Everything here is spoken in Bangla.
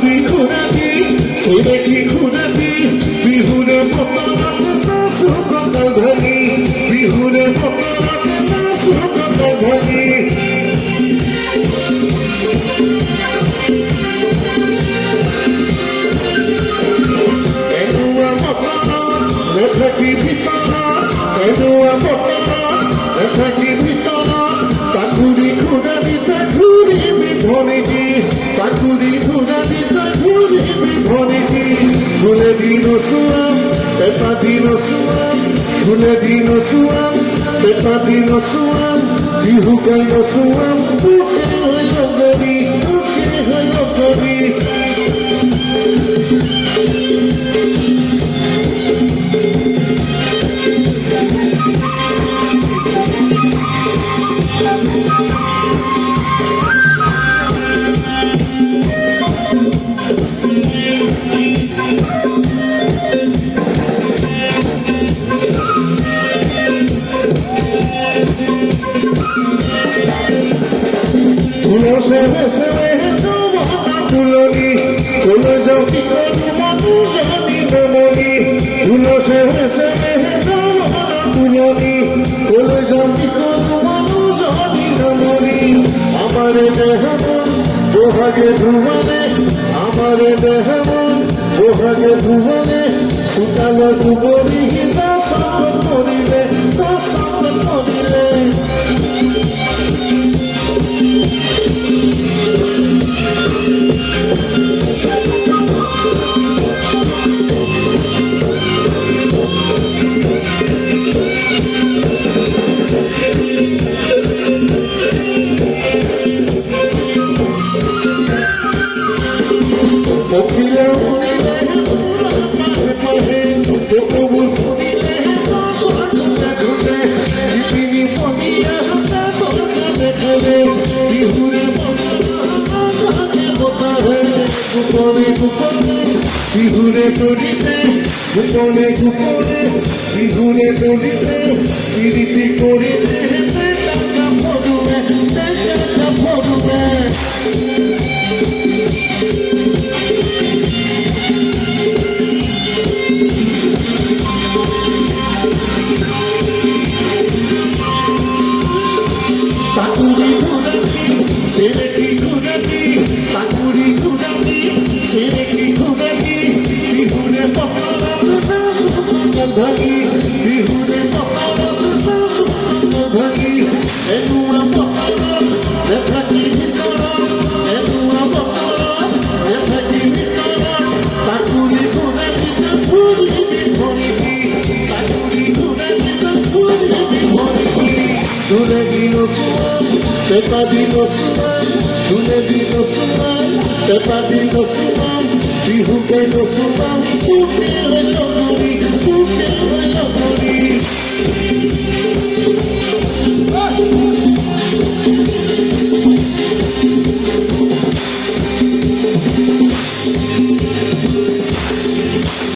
তাকুরি খুনাতি সেরেকি খুনাতি বিহুরে পতনাতে না সুকত ধনি বিহুরে পতনাতে না সুকত ধনি এনুয়া পতনা লেখাটি ভিতনা এনুয়া পতনা লেখাটি ভিতনা তাকুরি খুনাতি তাকুরি বিধনিটি তাকুরি খুনাতি তাকুরি বিধনিটি ফুলে দিন সুয়াম পেপা দিন সুয়াম ফুলে দিন সুয়াম পেপা দিন সুয়াম বিহু গাইল সুয়াম বুকে হইল গরি বুকে হইল গরি ফুলো সেবে সেবে তোমার ফুলনি ফুলো জমি করি মধু জমি নমনি ফুলো সেবে সেবে তোমার ফুলনি ফুলো জমি করি মধু জমি নমনি আমার দেহ মন সোহাগে ধুবনে আমার দেহ মন সোহাগে ধুবনে সুতালো দুবরি দশক করিলে দশক করিলে বিহুরে তরিতে গোপনে গোপনে বিহুরে তরিতে প্রীতি করিতে টাকা পড়বে টাকা পড়বে তাকুরি খুনাতি সেরেকি খুনাতি তাকুরি খুনাতি সেরেকি খুনাতি বিহুরে পতনাতে না সুকত ধনি বিহুরে পতনাতে না সুকত ধনি এনুয়া পতনা লেখাটি ভিতরা এনুয়া পতনা লেখাটি ভিতরা তাকুরি খুনাতি তাকুরি বিধনিটি তাকুরি খুনাতি তাকুরি বিধনিটি তুলে দিল সুয়াম পেপা দিল সুয়াম তুলে দিল সুয়াম পেপা দিল সুয়াম বিহু গাইল সুয়াম বুকে হইল গরি বুকে হইল গরি